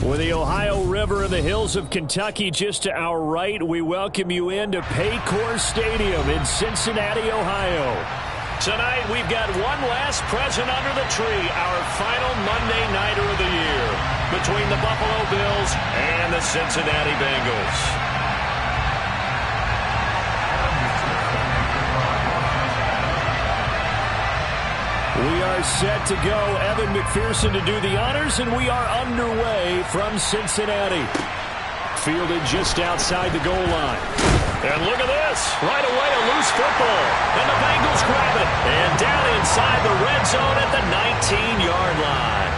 With the Ohio River and the hills of Kentucky just to our right, we welcome you into Paycor Stadium in Cincinnati, Ohio. Tonight, we've got one last present under the tree, our final Monday Nighter of the year, between the Buffalo Bills and the Cincinnati Bengals. We are set to go. Evan McPherson to do the honors, and we are underway from Cincinnati. Fielded just outside the goal line. And look at this. Right away, a loose football. And the Bengals grab it. And down inside the red zone at the 19-yard line.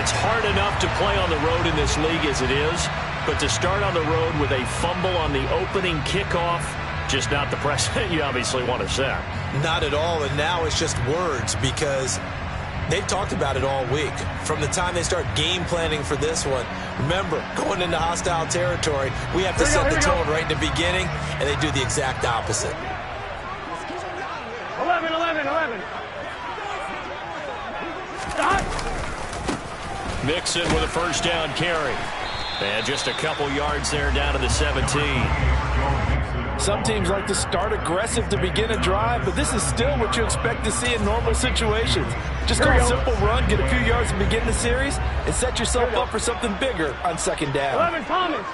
It's hard enough to play on the road in this league as it is, but to start on the road with a fumble on the opening kickoff, just not the precedent you obviously want to set. Not at all, and now it's just words because they've talked about it all week. From the time they start game planning for this one, remember, going into hostile territory, we have to set the tone right in the beginning, and they do the exact opposite. 11. Stop. Mixon with a first down carry. And just a couple yards there down to the 17. Some teams like to start aggressive to begin a drive, but this is still what you expect to see in normal situations. Just go a simple run, get a few yards to begin the series, and set yourself up for something bigger on second down. 11, Thomas.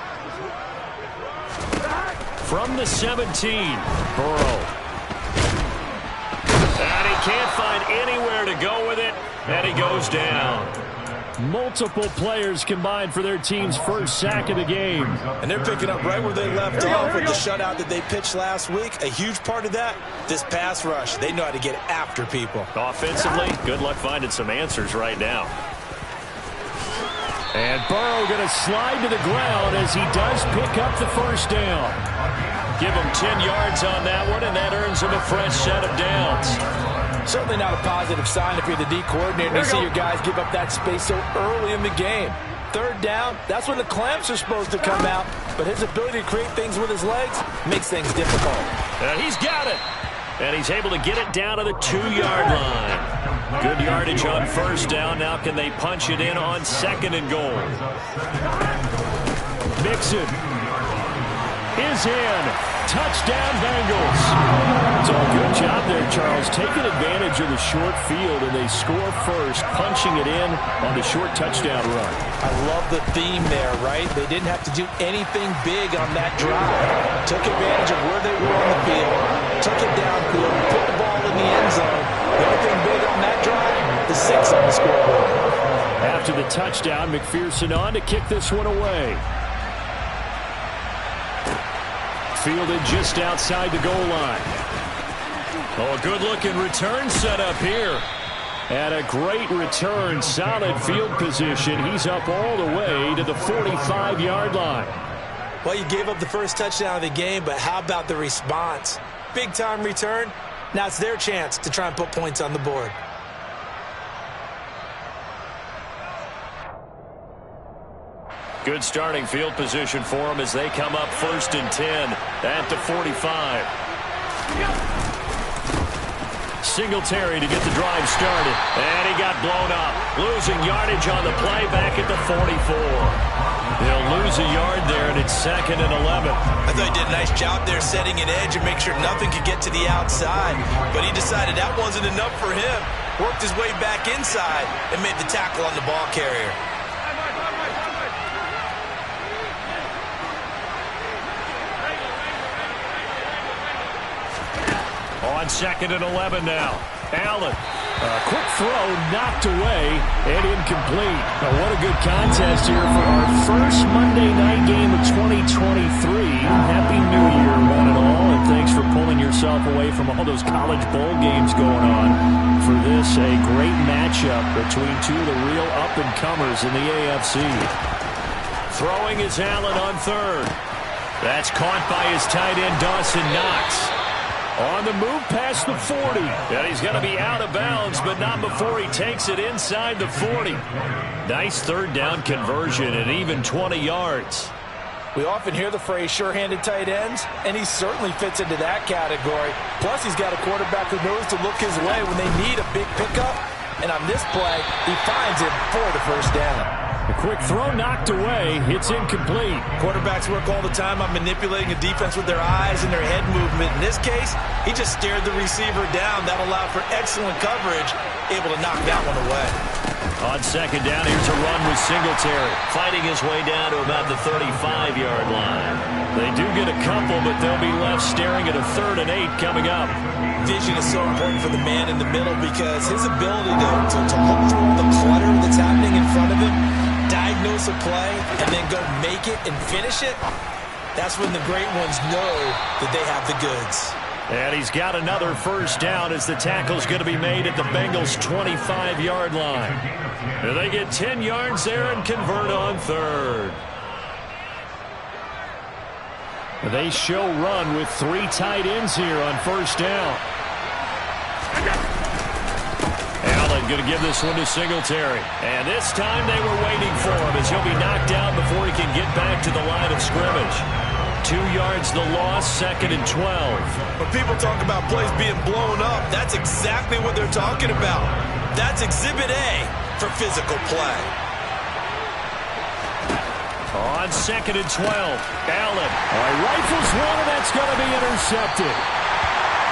From the 17, Burrow. And he can't find anywhere to go with it, and he goes down. Multiple players combined for their team's first sack of the game. And they're picking up right where they left off with the shutout that they pitched last week. A huge part of that, this pass rush. They know how to get after people. Offensively, good luck finding some answers right now. And Burrow going to slide to the ground as he does pick up the first down. Give him 10 yards on that one, and that earns him a fresh set of downs. Certainly not a positive sign if you're the D coordinator and you see your guys give up that space so early in the game. Third down, that's when the clamps are supposed to come out, but his ability to create things with his legs makes things difficult. And he's got it. And he's able to get it down to the 2-yard line. Good yardage on first down. Now can they punch it in on second and goal? Mixon is in. Touchdown, Bengals. So good job there, Charles, taking advantage of the short field, and they score first, punching it in on the short touchdown run. I love the theme there, right? They didn't have to do anything big on that drive. Took advantage of where they were on the field, took it downfield, put the ball in the end zone. The only thing big on that drive, the 6 on the scoreboard. After the touchdown, McPherson on to kick this one away. Fielded just outside the goal line. Oh, a good-looking return set up here. And a great return, solid field position. He's up all the way to the 45-yard line. Well, you gave up the first touchdown of the game, but how about the response? Big-time return. Now it's their chance to try and put points on the board. Good starting field position for them as they come up 1st and 10 at the 45. Singletary to get the drive started. And he got blown up. Losing yardage on the play back at the 44. They'll lose a yard there, and it's 2nd and 11. I thought he did a nice job there setting an edge and make sure nothing could get to the outside. But he decided that wasn't enough for him. Worked his way back inside and made the tackle on the ball carrier. On 2nd and 11 now. Allen. A quick throw knocked away and incomplete. Now, what a good contest here for our first Monday night game of 2023. Happy New Year, one and all, and thanks for pulling yourself away from all those college bowl games going on. For this, a great matchup between two of the real up-and-comers in the AFC. Throwing is Allen on 3rd. That's caught by his tight end, Dawson Knox. On the move past the 40. And he's going to be out of bounds, but not before he takes it inside the 40. Nice 3rd down conversion and even 20 yards. We often hear the phrase sure-handed tight ends, and he certainly fits into that category. Plus, he's got a quarterback who knows to look his way when they need a big pickup. And on this play, he finds him for the first down. A quick throw knocked away. It's incomplete. Quarterbacks work all the time on manipulating a defense with their eyes and their head movement. In this case, he just stared the receiver down. That allowed for excellent coverage, able to knock that one away. On second down, here's a run with Singletary, fighting his way down to about the 35-yard line. They do get a couple, but they'll be left staring at a 3rd and 8 coming up. Vision is so important for the man in the middle because his ability to look through all the clutter that's happening in front of him, diagnose a play, and then go make it and finish it, that's when the great ones know that they have the goods. And he's got another first down as the tackle's going to be made at the Bengals' 25-yard line. And they get 10 yards there and convert on 3rd. They show run with 3 tight ends here on first down. Allen going to give this one to Singletary. And this time they were waiting for him as he'll be knocked out before he can get back to the line of scrimmage. 2 yards the loss, 2nd and 12. When people talk about plays being blown up, that's exactly what they're talking about. That's Exhibit A for physical play. On 2nd and 12, Allen rifles one, and that's going to be intercepted.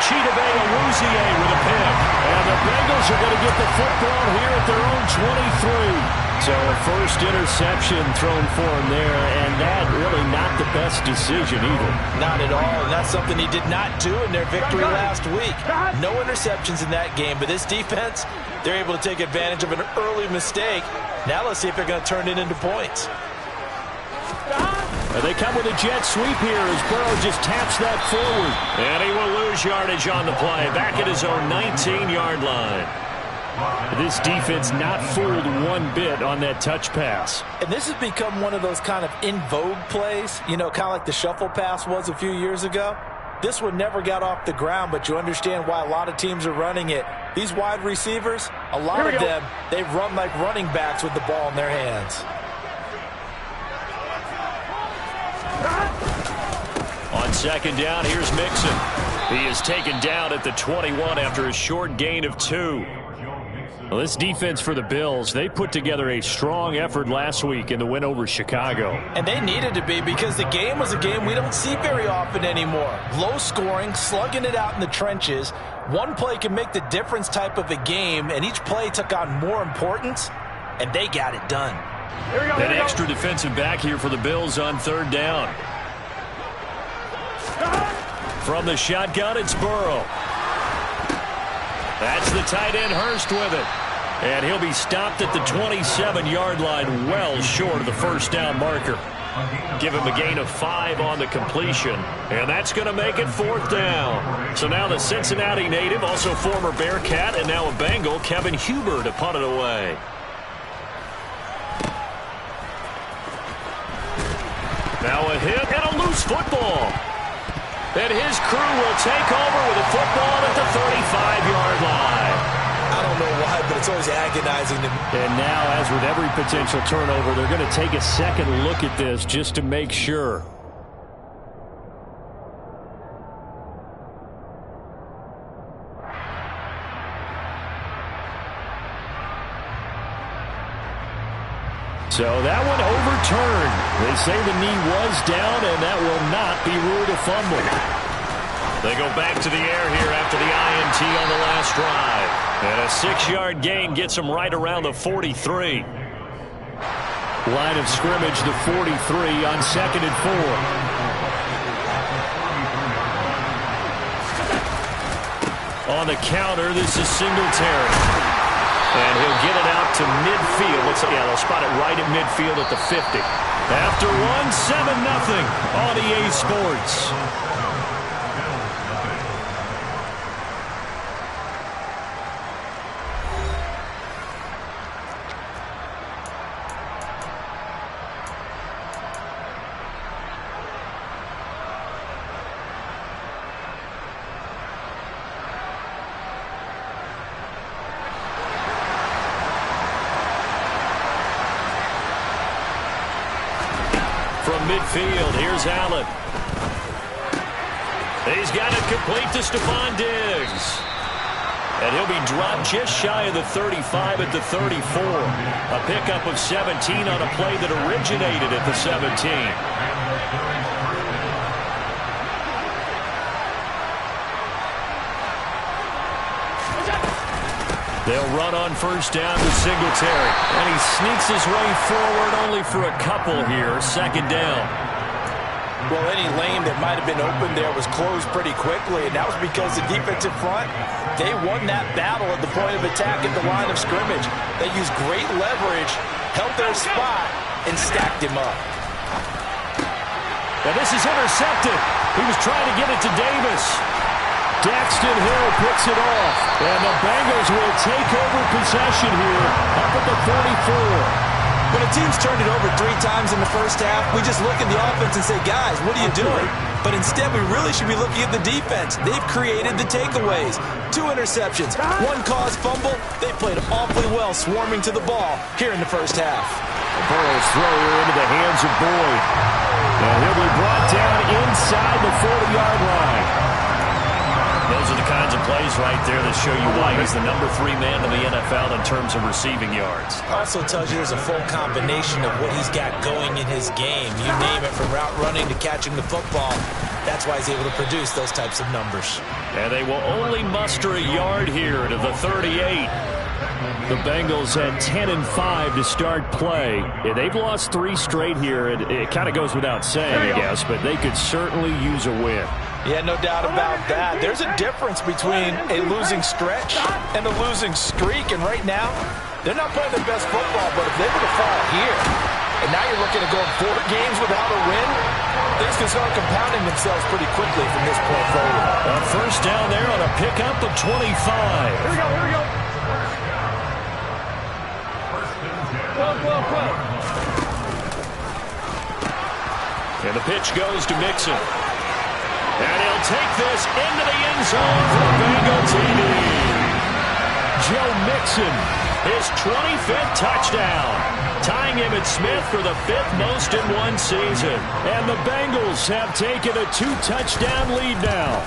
Chidobe Awuzie with a pick. And the Bengals are going to get the football here at their own 23. So a first interception thrown for him there, and that really not the best decision either. Not at all, and that's something he did not do in their victory last week. No interceptions in that game, but this defense, they're able to take advantage of an early mistake. Now let's see if they're going to turn it into points. They come with a jet sweep here as Burrow just taps that forward. And he will lose yardage on the play, back at his own 19-yard line. This defense not fooled one bit on that touch pass. And this has become one of those kind of in vogue plays, you know, kind of like the shuffle pass was a few years ago. This one never got off the ground, but you understand why a lot of teams are running it. These wide receivers, a lot of them, they run like running backs with the ball in their hands. On second down, here's Mixon. He is taken down at the 21 after a short gain of 2. Well, this defense for the Bills, they put together a strong effort last week in the win over Chicago. And they needed to be because the game was a game we don't see very often anymore. Low scoring, slugging it out in the trenches. One play can make the difference type of a game, and each play took on more importance, and they got it done. An extra defensive back here for the Bills on 3rd down. From the shotgun, it's Burrow. That's the tight end Hurst with it. And he'll be stopped at the 27-yard line, well short of the first down marker. Give him a gain of 5 on the completion. And that's going to make it 4th down. So now the Cincinnati native, also former Bearcat, and now a Bengal, Kevin Huber, to punt it away. Now a hit and a loose football. And his crew will take over with a football at the 35-yard line. I don't know why, but it's always agonizing to me. And now, as with every potential turnover, they're going to take a second look at this just to make sure. So that one overturned. They say the knee was down, and that will not be ruled a fumble. They go back to the air here after the INT on the last drive. And a 6-yard gain gets them right around the 43. Line of scrimmage, the 43 on 2nd and 4. On the counter, this is Singletary. And he'll get it out to midfield. Looks like, yeah, they'll spot it right at midfield at the 50. After one, 7-0 on EA Sports. Midfield, here's Allen. He's got it complete to Stephon Diggs. And he'll be dropped just shy of the 35 at the 34. A pickup of 17 on a play that originated at the 17. They'll run on first down to Singletary. And he sneaks his way forward only for a couple here. Second down. Well, any lane that might have been open there was closed pretty quickly, and that was because the defensive front, they won that battle at the point of attack at the line of scrimmage. They used great leverage, held their spot, and stacked him up. And this is intercepted. He was trying to get it to Davis. Daxton Hill picks it off. And the Bengals will take over possession here up at the 44. When a team's turned it over 3 times in the first half, we just look at the offense and say, guys, what are you doing? But instead, we really should be looking at the defense. They've created the takeaways. 2 interceptions, 1 caused fumble. They played awfully well swarming to the ball here in the first half. Burrow's throw here into the hands of Boyd. And he'll be brought down inside the 40-yard line. Those are the kinds of plays right there that show you why he's the number 3 man in the NFL in terms of receiving yards. Also tells you there's a full combination of what he's got going in his game. You name it, from route running to catching the football. That's why he's able to produce those types of numbers. And they will only muster a yard here to the 38. The Bengals had 10-5 to start play. Yeah, they've lost 3 straight here. It kind of goes without saying, I guess, but they could certainly use a win. Yeah, no doubt about that. There's a difference between a losing stretch and a losing streak. And right now, they're not playing their best football, but if they were to fall here, and now you're looking at going 4 games without a win, things can start compounding themselves pretty quickly from this point forward. First down there on a pickup of 25. Here we go, here we go. Go. And the pitch goes to Mixon. And he'll take this into the end zone for a Bengal TD. Joe Mixon, his 25th touchdown, tying him and Smith for the 5th most in one season. And the Bengals have taken a 2-touchdown lead now.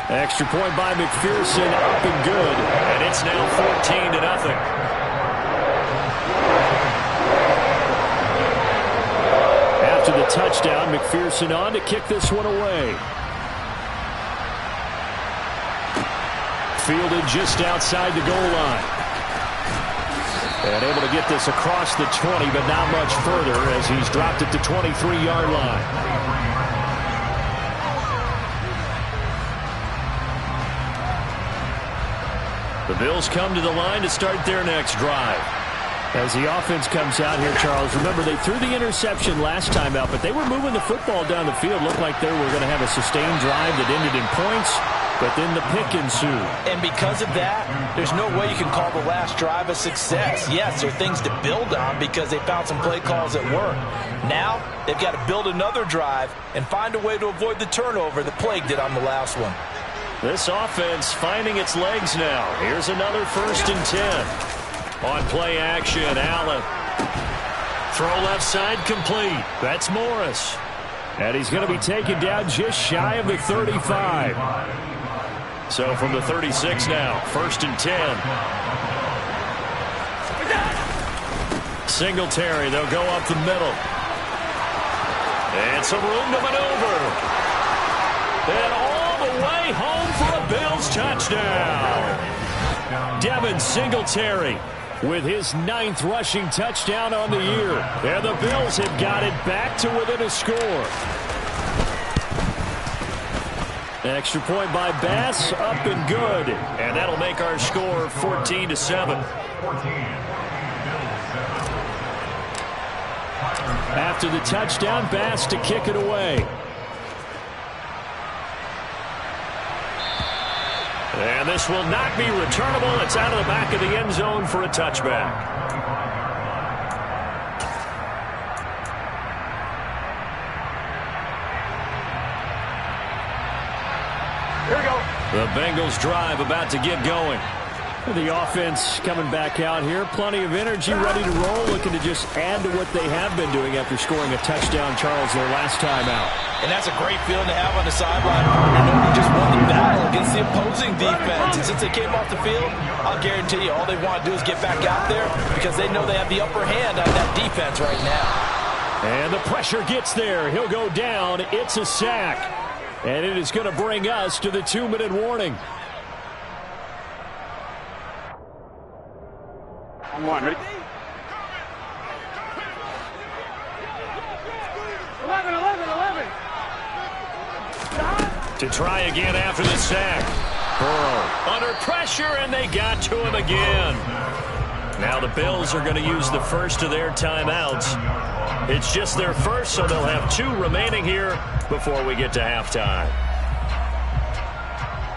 Extra point by McPherson, up and good. And it's now 14-0. After the touchdown, McPherson on to kick this one away. Fielded just outside the goal line. And able to get this across the 20, but not much further as he's dropped it to 23-yard line. The Bills come to the line to start their next drive. As the offense comes out here, Charles, remember they threw the interception last time out, but they were moving the football down the field. Looked like they were going to have a sustained drive that ended in points, but then the pick ensued. And because of that, there's no way you can call the last drive a success. Yes, there are things to build on because they found some play calls that work. Now, they've got to build another drive and find a way to avoid the turnover that plagued it on the last one. This offense finding its legs now. Here's another 1st and 10. On play action, Allen. Throw left side complete. That's Morris. And he's going to be taken down just shy of the 35. So from the 36 now, 1st and 10. Singletary, they'll go up the middle. And some room to maneuver. And all the way home for a Bills touchdown. Devin Singletary with his 9th rushing touchdown on the year. And the Bills have got it back to within a score. Extra point by Bass, up and good. And that'll make our score 14-7. After the touchdown, Bass to kick it away. And this will not be returnable. It's out of the back of the end zone for a touchback. Here we go. The Bengals drive about to get going. The offense coming back out here. Plenty of energy, ready to roll, looking to just add to what they have been doing after scoring a touchdown, Charles, their last time out. And that's a great feeling to have on the sideline, partner, knowing you just won the battle against the opposing defense. And since they came off the field, I'll guarantee you all they want to do is get back out there because they know they have the upper hand on that defense right now. And the pressure gets there. He'll go down. It's a sack. And it is going to bring us to the 2-minute warning. On one, ready? 11. To try again after the sack. Burrow under pressure, and they got to him again. Now the Bills are going to use the first of their timeouts. It's just their first, so they'll have 2 remaining here before we get to halftime.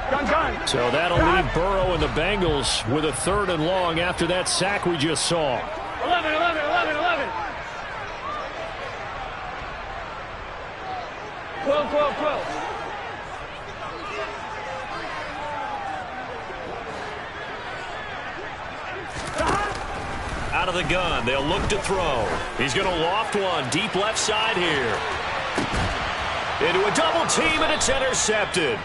Gun. So that'll leave Burrow and the Bengals with a 3rd and long after that sack we just saw. 11. 12. Out of the gun, they'll look to throw. He's going to loft one deep left side here. Into a double team, and it's intercepted.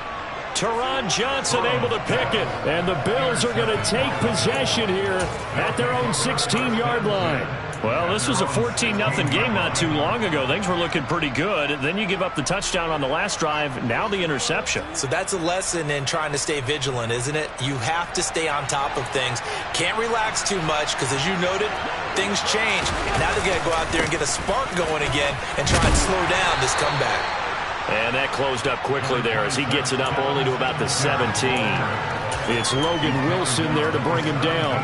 Taron Johnson able to pick it. And the Bills are going to take possession here at their own 16-yard line. Well, this was a 14-0 game not too long ago. Things were looking pretty good. Then you give up the touchdown on the last drive. Now the interception. So that's a lesson in trying to stay vigilant, isn't it? You have to stay on top of things. Can't relax too much because, as you noted, things change. Now they got to go out there and get a spark going again and try and slow down this comeback. And that closed up quickly there as he gets it up only to about the 17. It's Logan Wilson there to bring him down.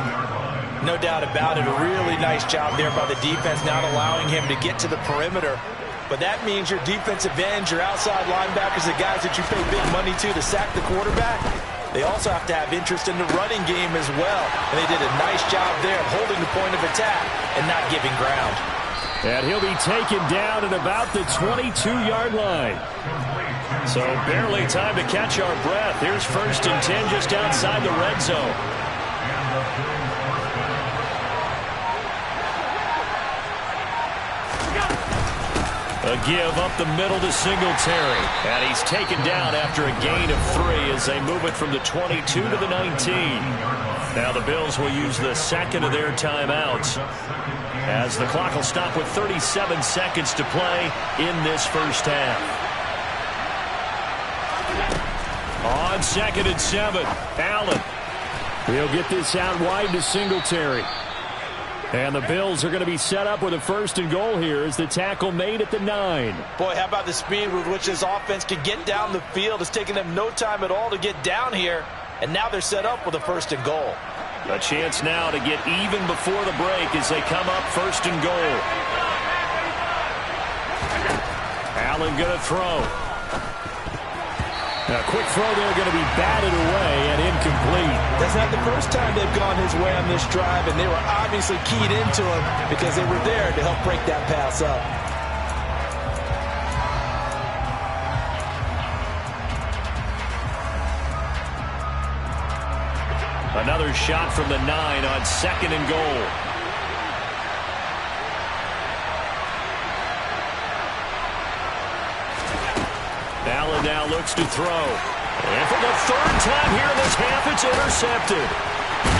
No doubt about it. A really nice job there by the defense, not allowing him to get to the perimeter. But that means your defensive ends, your outside linebackers, the guys that you pay big money to sack the quarterback, they also have to have interest in the running game as well. And they did a nice job there of holding the point of attack and not giving ground. And he'll be taken down at about the 22-yard line. So barely time to catch our breath. Here's 1st and 10 just outside the red zone. A give up the middle to Singletary. And he's taken down after a gain of 3 as they move it from the 22 to the 19. Now the Bills will use the second of their timeouts, as the clock will stop with 37 seconds to play in this first half. On 2nd and 7, Allen. He'll get this out wide to Singletary. And the Bills are going to be set up with a 1st and goal here as the tackle made at the 9. Boy, how about the speed with which this offense can get down the field? It's taken them no time at all to get down here. And now they're set up with a 1st and goal. A chance now to get even before the break as they come up 1st and goal. Allen going to throw. A quick throw there going to be batted away and incomplete. That's not the first time they've gone his way on this drive, and they were obviously keyed into him because they were there to help break that pass up. Another shot from the 9 on 2nd and goal. Allen now looks to throw. And for the 3rd time here in this half, it's intercepted.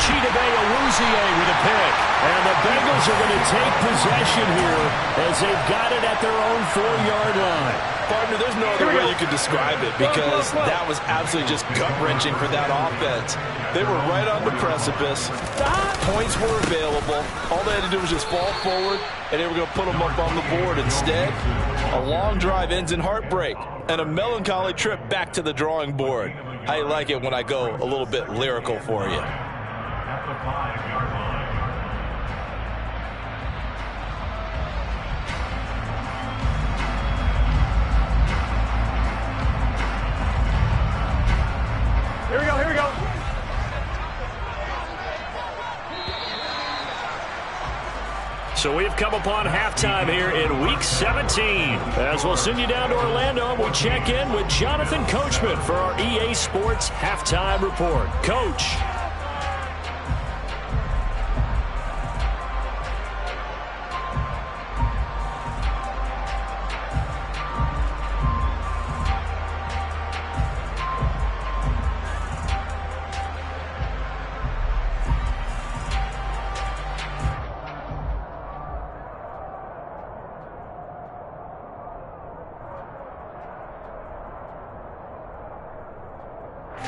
Chidobe Awuzie with a pick. And the Bengals are going to take possession here as they've got it at their own 4-yard line. Partner, there's no other way you could describe it because that was absolutely just gut-wrenching for that offense. They were right on the precipice. Points were available. All they had to do was just fall forward, and they were going to put them up on the board. Instead, a long drive ends in heartbreak and a melancholy trip back to the drawing board. How you like it when I go a little bit lyrical for you? Here we go. So we've come upon halftime here in Week 17. As we'll send you down to Orlando, we check in with Jonathan Coachman for our EA Sports Halftime Report. Coach.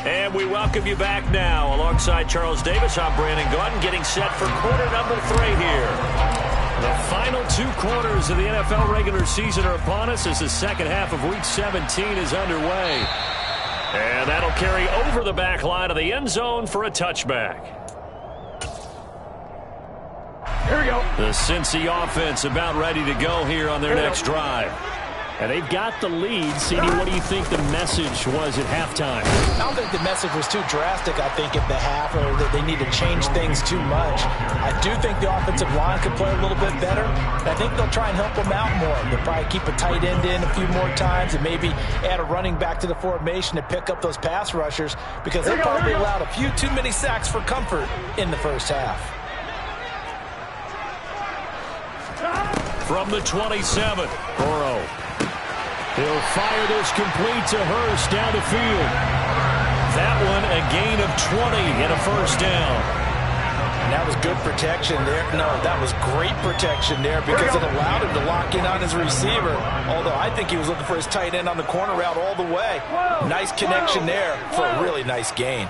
And we welcome you back now. Alongside Charles Davis, I'm Brandon Gaudin, getting set for quarter number 3 here. The final 2 quarters of the NFL regular season are upon us as the second half of Week 17 is underway. And that'll carry over the back line of the end zone for a touchback. Here we go. The Cincy offense about ready to go here on their next drive. And they've got the lead. CD, what do you think the message was at halftime? I don't think the message was too drastic, I think, at the half, or that they need to change things too much. I do think the offensive line could play a little bit better. I think they'll try and help them out more. They'll probably keep a tight end in a few more times and maybe add a running back to the formation to pick up those pass rushers, because they probably allowed a few too many sacks for comfort in the first half. From the 27, Burrow. He'll fire this complete to Hurst down the field. That one a gain of 20 and a first down. And that was good protection there. No, that was great protection there because it allowed him to lock in on his receiver. Although I think he was looking for his tight end on the corner route all the way. Nice connection there for a really nice gain.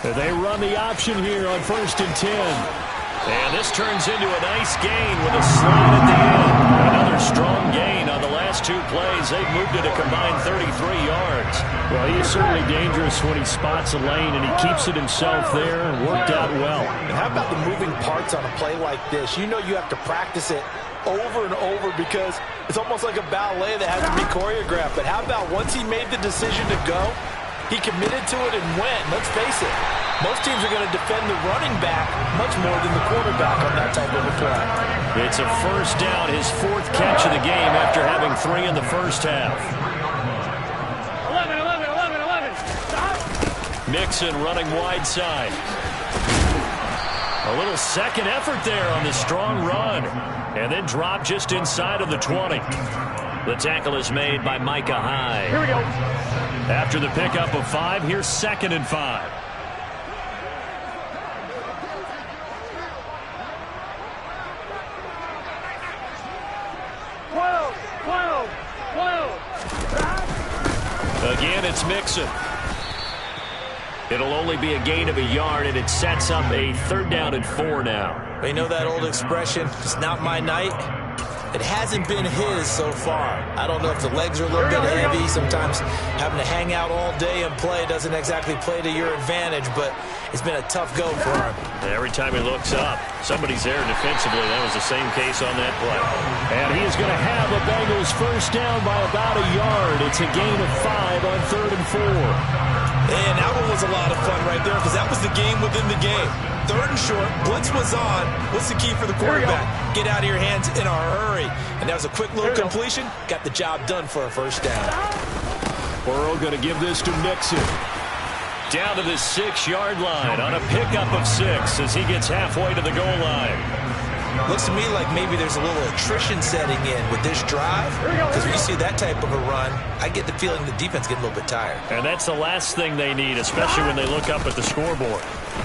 They run the option here on 1st and 10. And this turns into a nice gain with a slide at the end. Another strong gain on the last 2 plays. They've moved it a combined 33 yards. Well, he is certainly dangerous when he spots a lane, and he keeps it himself there and worked out well. And how about the moving parts on a play like this? You know you have to practice it over and over because it's almost like a ballet that has to be choreographed. But how about once he made the decision to go, he committed to it and went. Let's face it. Most teams are going to defend the running back much more than the quarterback on that type of a play. It's a first down, his 4th catch of the game after having 3 in the first half. 11. Stop. Mixon running wide side. A little second effort there on the strong run. And then drop just inside of the 20. The tackle is made by Micah Hyde. Here we go. After the pickup of 5, here's 2nd and 5. 12. Again, it's Mixon. It'll only be a gain of a yard, and it sets up a 3rd down and 4 now. You know that old expression, it's not my night? It hasn't been his so far. I don't know if the legs are a little bit heavy. Sometimes having to hang out all day and play doesn't exactly play to your advantage, but it's been a tough go for him. Every time he looks up, somebody's there defensively. That was the same case on that play. And he is going to have a Bengals first down by about a yard. It's a gain of 5 on 3rd and 4. And that one was a lot of fun right there because that was the game within the game. 3rd and short, blitz was on. What's the key for the quarterback? Get out of your hands in a hurry. And that was a quick little completion. Got the job done for a first down. Burrow going to give this to Mixon. Down to the 6-yard line on a pickup of 6 as he gets halfway to the goal line. Looks to me like maybe there's a little attrition setting in with this drive. Because when you see that type of a run, I get the feeling the defense getting a little bit tired. And that's the last thing they need, especially when they look up at the scoreboard.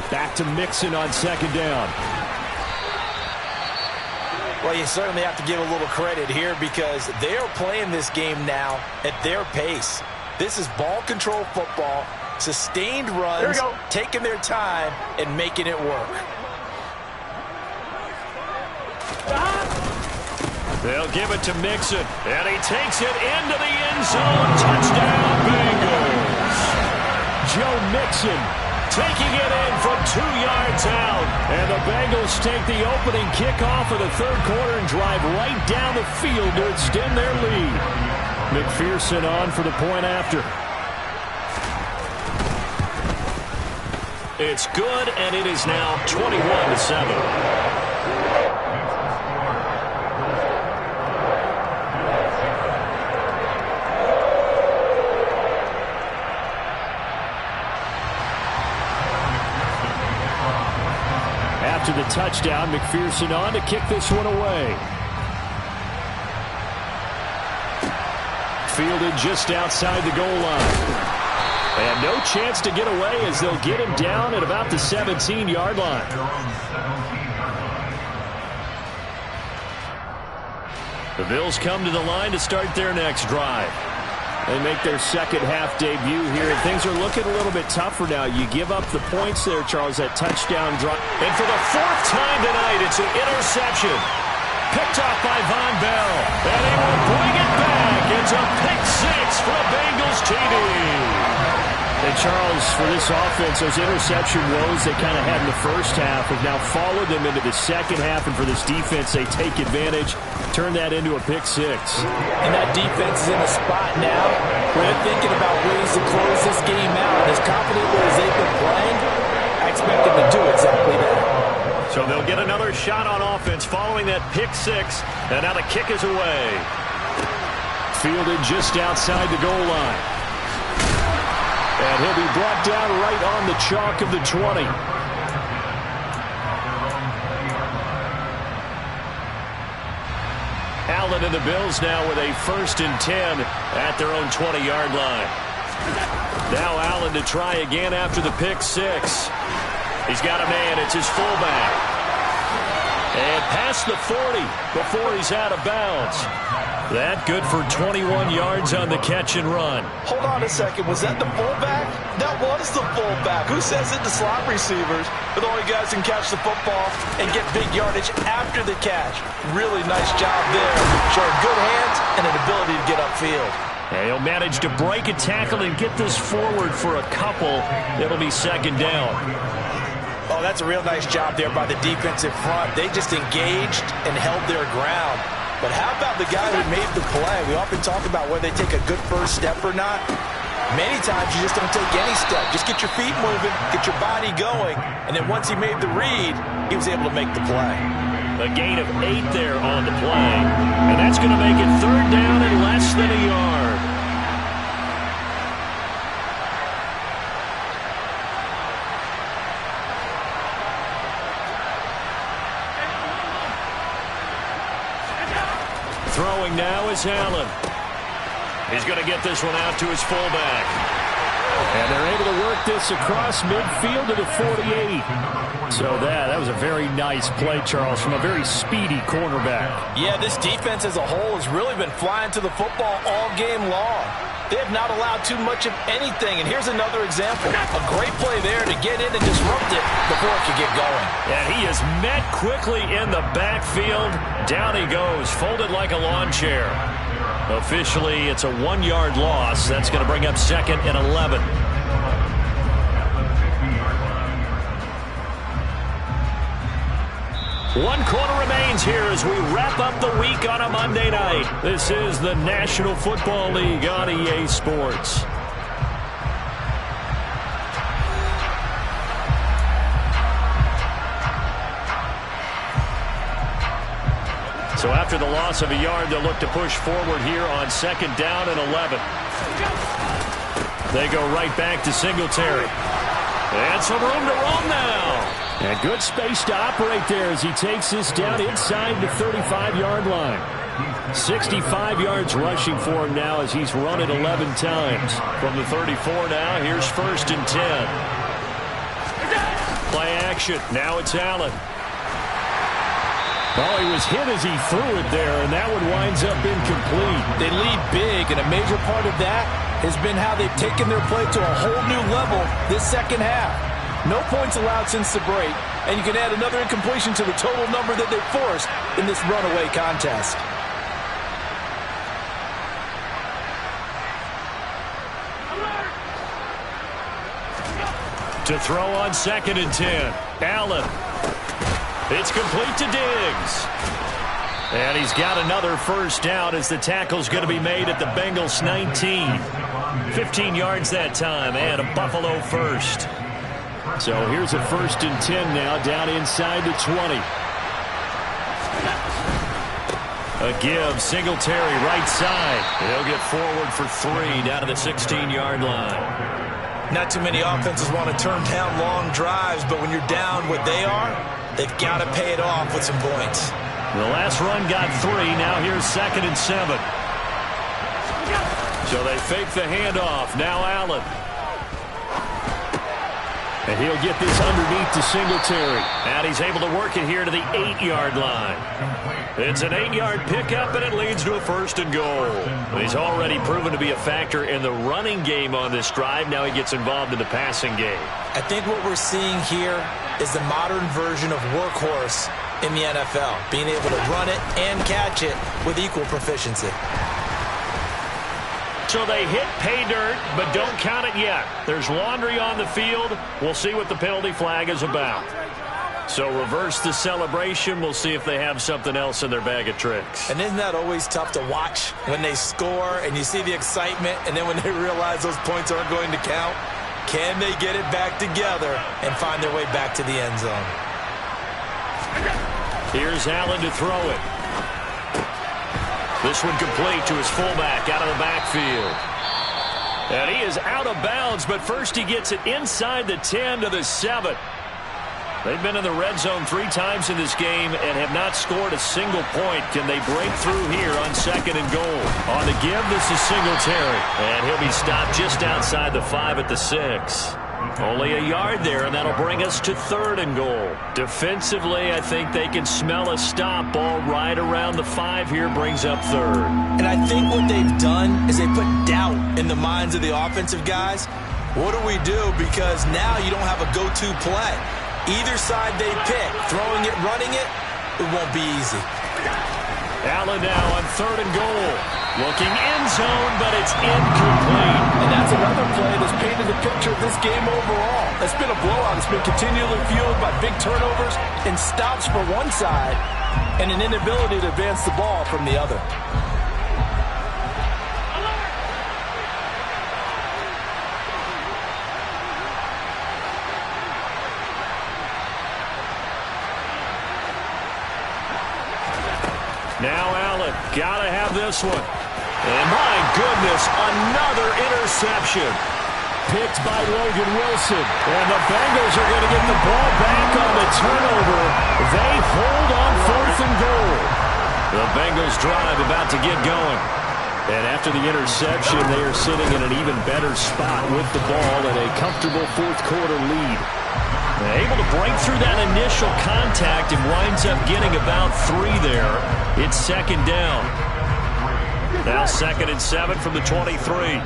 Back to Mixon on 2nd down. Well, you certainly have to give a little credit here because they are playing this game now at their pace. This is ball control football, sustained runs, taking their time, and making it work. They'll give it to Mixon, and he takes it into the end zone. Touchdown, Bengals. Joe Mixon taking it in from 2 yards out. And the Bengals take the opening kickoff of the 3rd quarter and drive right down the field to extend their lead. McPherson on for the point after. It's good, and it is now 21-7. After the touchdown, McPherson on to kick this one away. Fielded just outside the goal line. And no chance to get away as they'll get him down at about the 17-yard line. The Bills come to the line to start their next drive. They make their second half debut here, and things are looking a little bit tougher now. You give up the points there, Charles, that touchdown drop. And for the fourth time tonight, it's an interception. Picked off by Von Bell. And he will bring it back. It's a pick six for a Bengals TD. And Charles, for this offense, those interception woes they kind of had in the first half have now followed them into the second half. And for this defense, they take advantage, turn that into a pick six. And that defense is in a spot now where they're thinking about ways to close this game out. And as confidently as they've been playing, I expect them to do exactly that. So they'll get another shot on offense following that pick six. And now the kick is away. Fielded just outside the goal line. And he'll be brought down right on the chalk of the 20. Allen and the Bills now with a 1st and 10 at their own 20-yard line. Now Allen to try again after the pick six. He's got a man. It's his fullback. And past the 40 before he's out of bounds. That good for 21 yards on the catch and run. Hold on a second. Was that the fullback? That was the fullback. Who says it to slot receivers? But the only guys can catch the football and get big yardage after the catch. Really nice job there. Showing good hands and an ability to get upfield. And he'll manage to break a tackle and get this forward for a couple. It'll be second down. Oh, that's a real nice job there by the defensive front. They just engaged and held their ground. But how about the guy who made the play? We often talk about whether they take a good first step or not. Many times you just don't take any step. Just get your feet moving, get your body going, and then once he made the read, he was able to make the play. A gain of 8 there on the play, and that's going to make it third down and less than a yard. Throwing now is Allen. He's going to get this one out to his fullback. And they're able to work this across midfield to the 48. So that was a very nice play, Charles, from a very speedy cornerback. Yeah, this defense as a whole has really been flying to the football all game long. They have not allowed too much of anything. And here's another example. A great play there to get in and disrupt it before it could get going. And he is met quickly in the backfield. Down he goes, folded like a lawn chair. Officially, it's a 1-yard loss. That's going to bring up 2nd and 11. One quarter remains here as we wrap up the week on a Monday night. This is the National Football League on EA Sports. So after the loss of a yard, they'll look to push forward here on 2nd down and 11. They go right back to Singletary. And some room to roam now. And good space to operate there as he takes this down inside the 35-yard line. 65 yards rushing for him now as he's run it 11 times. From the 34 now, here's 1st and 10. Play action. Now it's Allen. Oh, he was hit as he threw it there, and that one winds up incomplete. They lead big, and a major part of that has been how they've taken their play to a whole new level this second half. No points allowed since the break, and you can add another incompletion to the total number that they've forced in this runaway contest. To throw on 2nd and 10. Allen. It's complete to Diggs. And he's got another first down as the tackle's going to be made at the Bengals 19. 15 yards that time and a Buffalo first. So here's a 1st and 10 now down inside the 20. A give, Singletary right side. He'll get forward for 3 down to the 16-yard line. Not too many offenses want to turn down long drives, but when you're down what they are, they've got to pay it off with some points. The last run got 3. Now here's 2nd and 7. So they fake the handoff. Now Allen. And he'll get this underneath to Singletary. And he's able to work it here to the 8-yard line. It's an 8-yard pickup, and it leads to a 1st and goal. He's already proven to be a factor in the running game on this drive. Now he gets involved in the passing game. I think what we're seeing here is the modern version of workhorse in the NFL, being able to run it and catch it with equal proficiency. So they hit pay dirt, but don't count it yet. There's laundry on the field. We'll see what the penalty flag is about. So reverse the celebration. We'll see if they have something else in their bag of tricks. And isn't that always tough to watch when they score and you see the excitement, and then when they realize those points aren't going to count? Can they get it back together and find their way back to the end zone? Here's Allen to throw it. This one complete to his fullback out of the backfield. And he is out of bounds, but first he gets it inside the 10 to the 7. They've been in the red zone 3 times in this game and have not scored a single point. Can they break through here on 2nd and goal? On the give, this is Singletary. And he'll be stopped just outside the 5 at the 6. Only a yard there, and that'll bring us to 3rd and goal. Defensively, I think they can smell a stop. Ball right around the 5 here brings up 3rd. And I think what they've done is they put doubt in the minds of the offensive guys. What do we do? Because now you don't have a go-to play. Either side they pick, throwing it, running it, it won't be easy. Allen now on 3rd and goal. Looking end zone, but it's incomplete. And that's another play that's painted the picture of this game overall. It's been a blowout. It's been continually fueled by big turnovers and stops for one side and an inability to advance the ball from the other. Now Allen, gotta have this one. And my goodness, another interception. Picked by Logan Wilson. And the Bengals are going to get the ball back on the turnover. They hold on 4th and goal. The Bengals drive about to get going. And after the interception, they are sitting in an even better spot with the ball and a comfortable 4th quarter lead. Able to break through that initial contact and winds up getting about 3 there. It's 2nd down. Now 2nd and 7 from the 23. 11,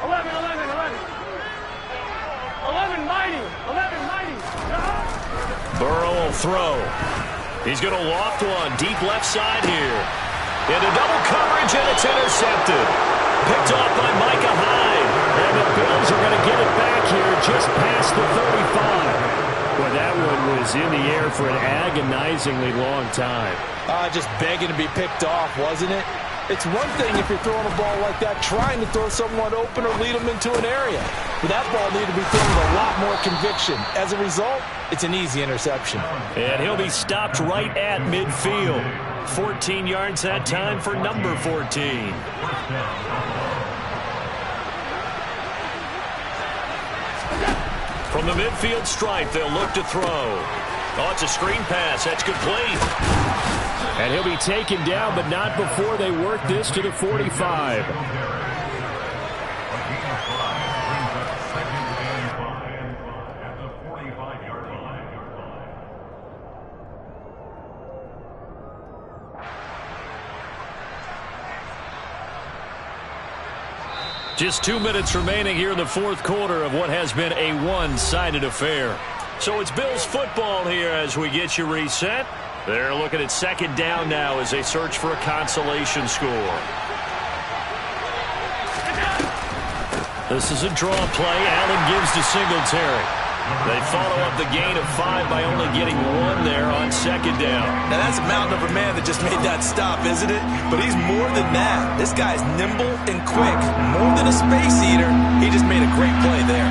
11, 11. Mighty. 11 mighty. Burrow will throw. He's going to loft one deep left side here. Into double coverage, and it's intercepted. Picked off by Micah Hyde. And the Bills are going to get it back here just past the 35. Well, that one was in the air for an agonizingly long time. Just begging to be picked off, wasn't it? It's one thing if you're throwing a ball like that, trying to throw someone open or lead them into an area. But that ball needed to be thrown with a lot more conviction. As a result, it's an easy interception. And he'll be stopped right at midfield. 14 yards that time for number 14. From the midfield stripe, they'll look to throw. Oh, it's a screen pass. That's complete. And he'll be taken down, but not before they work this to the 45. Just 2 minutes remaining here in the 4th quarter of what has been a one-sided affair. So it's Bills football here as we get you reset. They're looking at 2nd down now as they search for a consolation score. This is a draw play. Allen gives to Singletary. They follow up the gain of 5 by only getting 1 there on 2nd down. Now that's a mountain of a man that just made that stop, isn't it? But he's more than that. This guy's nimble and quick. More than a space eater. He just made a great play there.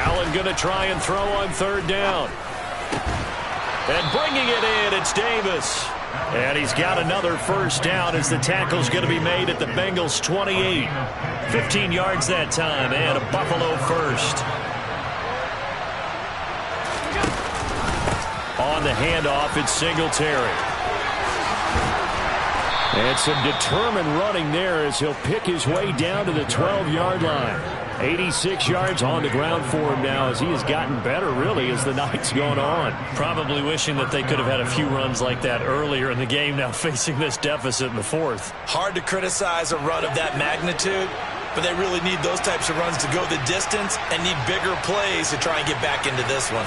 Allen going to try and throw on 3rd down. And bringing it in, it's Davis. And he's got another first down as the tackle's going to be made at the Bengals 28. 15 yards that time, and a Buffalo first. On the handoff, it's Singletary. And some determined running there as he'll pick his way down to the 12-yard line. 86 yards on the ground for him now as he has gotten better, really, as the night's gone on. Probably wishing that they could have had a few runs like that earlier in the game, now facing this deficit in the fourth. Hard to criticize a run of that magnitude, but they really need those types of runs to go the distance and need bigger plays to try and get back into this one.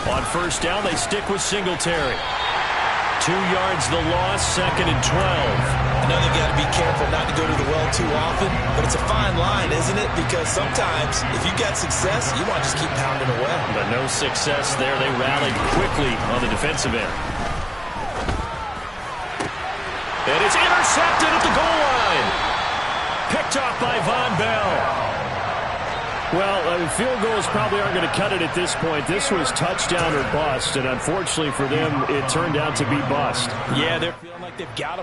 On first down, they stick with Singletary. 2 yards the loss, 2nd and 12. I know they've got to be careful not to go to the well too often, but it's a fine line, isn't it? Because sometimes, if you get success, you want to just keep pounding away. But no success there. They rallied quickly on the defensive end. And it's intercepted at the goal line. Picked off by Von Bell. Well, field goals probably aren't going to cut it at this point. This was touchdown or bust, and unfortunately for them, it turned out to be bust. Yeah, they're feeling like they've got to